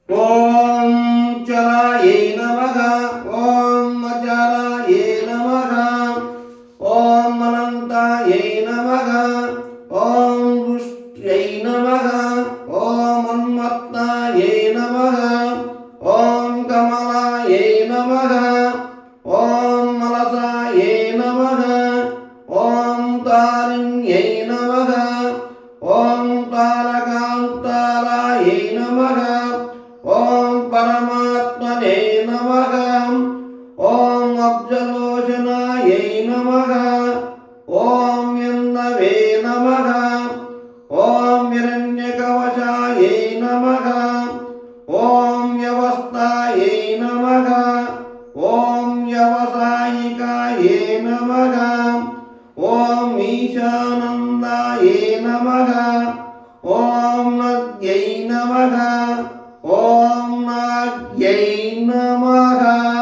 ஓம் சராயை நமக. ஓம் அஜராயை நமக. ஓம் அனந்தாயை நமக. ஓம் துஷ்யை நமக. ஓம் உன்மத்தாயை நமக. ஓம் கமலாயை நமக. ஓம் மலசாயை நமக. ஓம் தாரிண்யை நமக. ஓம் தாரகாந்தாராயை நமக. ஓம் பரமாத்மனே நமக. ஓம் அப்ஜலோச்சனாயை நமக. ஓம் யன்னவே நமக. ஓம் இரண்யகவசாயை நமக. ஓம் யவஸ்தாயை நமக. ஓம் யவசாயிகாயை நமக. ஓம் ஈசானந்தாயை நமக. ஓம் நத்யை நமக. ஓம் நாத்யை நமக.